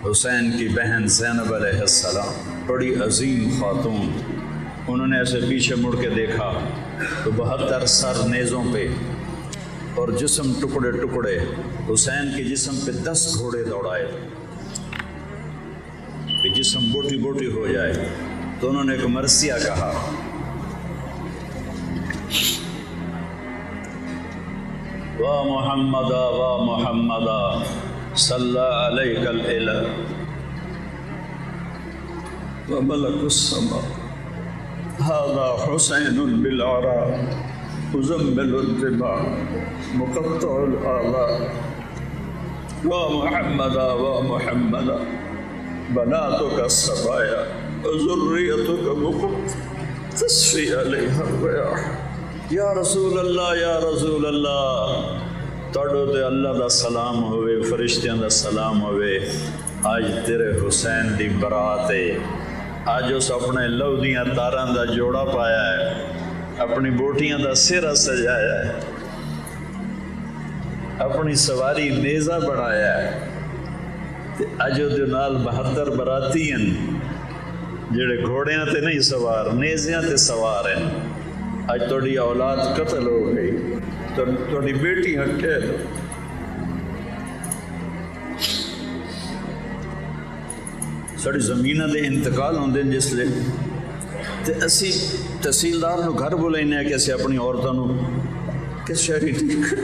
حسین کی بہن زینب علیہ السلام بڑی عظیم خاتون، انہوں نے ایسے پیچھے مڑ کے دیکھا تو 72 سر نیزوں پہ اور جسم ٹکڑے ٹکڑے، حسین کے جسم پہ 10 گھوڑے دوڑائے کہ جسم بوٹی بوٹی ہو جائے۔ تو انہوں نے ایک مرثیہ کہا، وا محمدا وا محمدا صلی علیک الالہ وملک السماء هذا حسین بالعراء مزمل الدماء مقطع الآباء وا محمدا وا محمدا بناتك الصبايا وذريتك بقط تصفي عليها الرياح۔ یا رسول اللہ یا رسول اللہ، تڑو تے اللہ دا سلام ہوئے، فرشتیاں دا سلام ہوئے، آج تیرے حسین دی برات ہے، آج اس اپنے لو دیاں تاراں دا جوڑا پایا ہے، اپنی بوٹیاں دا سیرہ سجایا ہے، اپنی سواری نیزہ بڑھایا ہے، اج دے نال 72 براتی ہیں جڑے گھوڑیاں تے نہیں سوار، نیزیاں تے سوار ہیں۔ آج توڑی اولاد قتل ہو گئی، توڑی بیٹیاں قید۔ ساڑی زمینہ دے انتقال ہوندے جس لئے تے اسی تحصیلدار نو گھر بلائنے ہیں کہ اسی اپنی عورتوں نو کس شہری نہیں کر،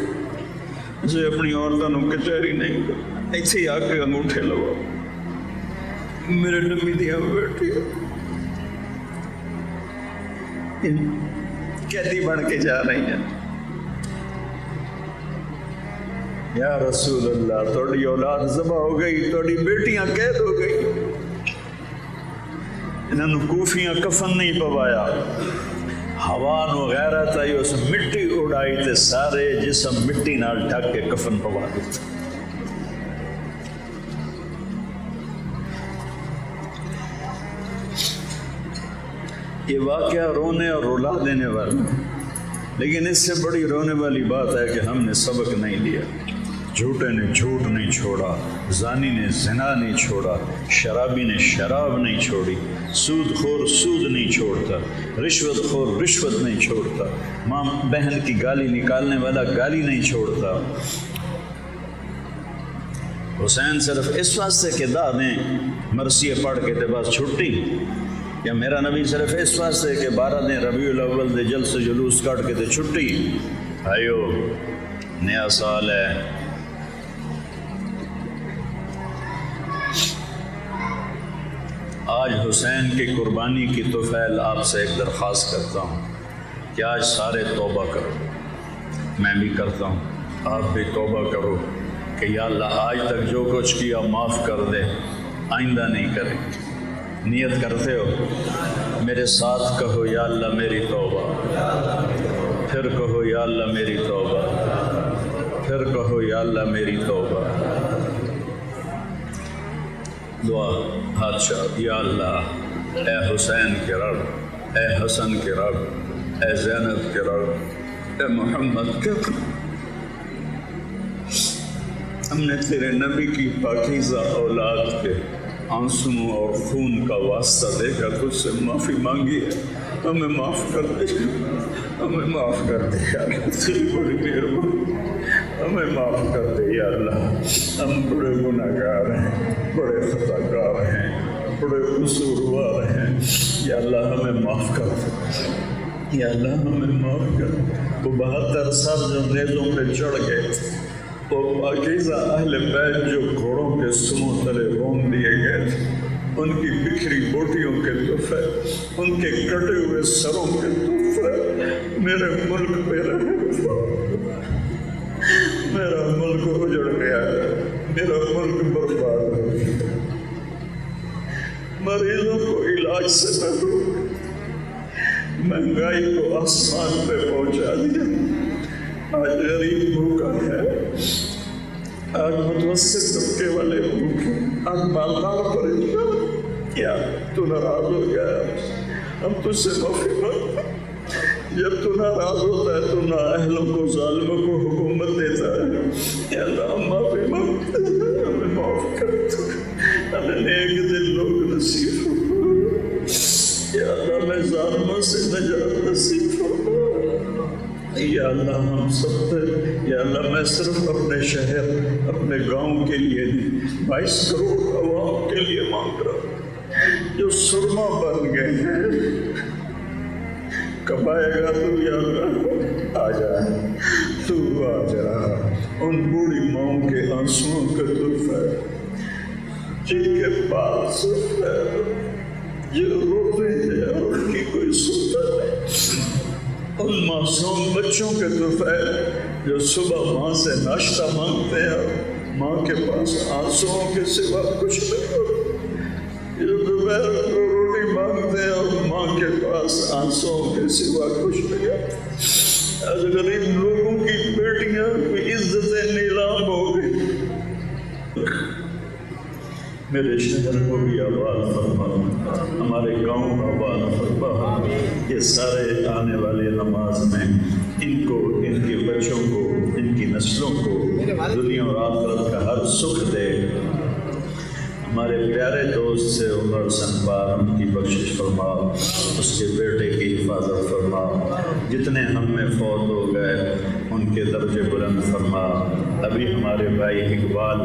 اسی اپنی عورتوں نو کچہری نہیں کر، ایسے ہی آکے انگوٹھے لگا میرے نمی دیاں بیٹی قیدی بن کے جا رہی ہیں۔ یا رسول اللہ، توڑی اولاد ذبح ہو گئی، توڑی بیٹیاں قید ہو گئی، انہوں نے کوفیاں کفن نہیں پوایا، ہوا نو غیرت آئی اس مٹی اڑائی تے سارے جسم مٹی نال ڈھک کے کفن پوا دیتے۔ یہ واقعہ رونے اور رلا دینے والا، لیکن اس سے بڑی رونے والی بات ہے کہ ہم نے سبق نہیں لیا۔ جھوٹے نے جھوٹ نہیں چھوڑا، زانی نے زنا نہیں چھوڑا، شرابی نے شراب نہیں چھوڑی، سود خور سود نہیں چھوڑتا، رشوت خور رشوت نہیں چھوڑتا، ماں بہن کی گالی نکالنے والا گالی نہیں چھوڑتا۔ حسین صرف اس واسطے کہ دا دیں مرثیے پڑھ کے تے بس چھٹی، یا میرا نبی صرف اس واسطے کہ 12 دن ربیع الاول دے جلس جلوس کٹ کے تے چھٹی، آئیو نیا سال ہے، آج حسین کی قربانی کی طفیل آپ سے ایک درخواست کرتا ہوں کہ آج سارے توبہ کرو، میں بھی کرتا ہوں، آپ بھی توبہ کرو کہ یا اللہ آج تک جو کچھ کیا معاف کر دے، آئندہ نہیں کریں۔ نیت کرتے ہو میرے ساتھ کہو یا اللہ میری توبہ، پھر کہو یا اللہ میری توبہ، پھر کہو یا اللہ میری توبہ۔ دعا ہاتھ شاہ، یا اللہ اے حسین کے رب، اے حسن کے رب، اے زینب کے رب، اے محمد کے رب، ہم نے تیرے نبی کی پاکیزہ اولاد کے آنسوں اور خون کا واسطہ دے کر تجھ سے معافی مانگی ہے، ہمیں معاف کر دے، ہمیں معاف کر دے یا اللہ، تیری بڑی مہربانی، ہمیں معاف کر دے یا اللہ، ہم بڑے گناہگار ہیں، بڑے خطا کار ہیں، بڑے قصوروار ہیں، یا اللہ ہمیں معاف کر دے، یا اللہ ہمیں معاف کر دے۔ وہ 72 سر جو نیزوں پہ چڑھ گئے، وہ پاکیزہ اہل بیت جو گھوڑوں کے سموں تلے روم دیے گئے تھے، ان کی بکھری بوٹیوں کے تحفے، ان کے کٹے ہوئے سروں کے تحفے میرے ملک پہ رہے، میرا ملک اجڑ گیا ہے، میرا ملک برباد ہو گیا، مریضوں کو علاج سے محروم، مہنگائی کو آسمان پہ پہنچا دیا، آج غریب بھوکا ہے، آج متوسط طبقے والے بھوکے، آج مالدار پریشان، کیا تو ناراض ہو گیا؟ ہم تجھ سے معافی مانگتے ہیں، جب تو ناراض ہوتا ہے تو نااہلوں کو ظالموں کو حکومت دیتا ہے، یا اللہ ہم معافی مانگتے ہیں، ہمیں معاف کر دے، نیک دل لوگ نصیب فرما، یا اللہ میں ظالموں سے نجات نصیب فرما، یا اللہ ہم سب پر، یا اللہ میں صرف اپنے شہر اپنے گاؤں کے لیے نہیں 22 کروڑ عوام کے لیے مانگ رہا ہوں جو سرما بن گئے ہیں، کب آئے گا تو یا اللہ؟ آ جا، تو آ جا، ان بوڑھی ماؤں کے آنسوؤں کا تحفہ جن کے پاس ہے، جو روتے ہیں اور ان کی کوئی سنتا نہیں، ان معصوم بچوں کے تحفہ جو صبح ماں سے ناشتہ مانگتے ہیں اور ماں کے پاس آنسوؤں کے سوا کچھ نہیں ہوتا، جو دوپہر کو روٹی مانگتے ہیں اور ماں کے پاس آنسوؤں کے سوا کچھ نہیں ہوتا۔ آج غریب لوگوں کی بیٹیاں کی عزتیں نیلام ہو گئی، میرے شہر کو بھی آباد فرما، ہمارے گاؤں کو آباد فرما، یہ سارے آنے والے نماز میں ان کو، ان کے بچوں کو، ان کی نسلوں کو دنیا اور آخرت کا ہر سکھ دے۔ ہمارے پیارے دوست سے عمر سنپار، ان کی بخشش فرما، اس کے بیٹے کی حفاظت فرما، جتنے ہم میں فوت ہو گئے ان کے درجے بلند فرما۔ ابھی ہمارے بھائی اقبال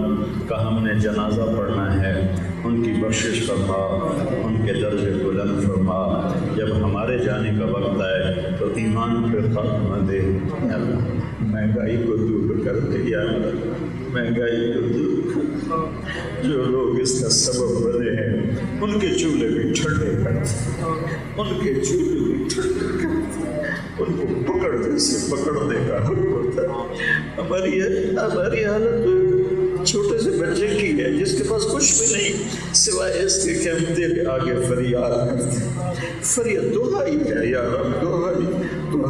کا ہم نے جنازہ پڑھنا ہے، ان کی بخشش فرما، ان کے درجے بلند فرما۔ جب ہمارے جانے کا وقت آئے تو ایمان پہ خاتمہ دے یا اللہ، مہنگائی کو دور کر دے یا اللہ، مہنگائی کو دور کر دے۔ جو لوگ اس کا سبب بنے ہیں ان کے چولہے بھی ٹھنڈے کر دے، ان کے چولہے بھی ٹھنڈے کر دے، ان کو پکڑنے سے پکڑنے کا حق ہوتا ہے۔ ہماری حالت چھوٹے سے بچے کی ہے جس کے پاس کچھ بھی نہیں سوائے اس کے کہ ہم تیرے آگے فریاد کرتے ہیں، فریاد دعائی ہے یا رب، دعائی تو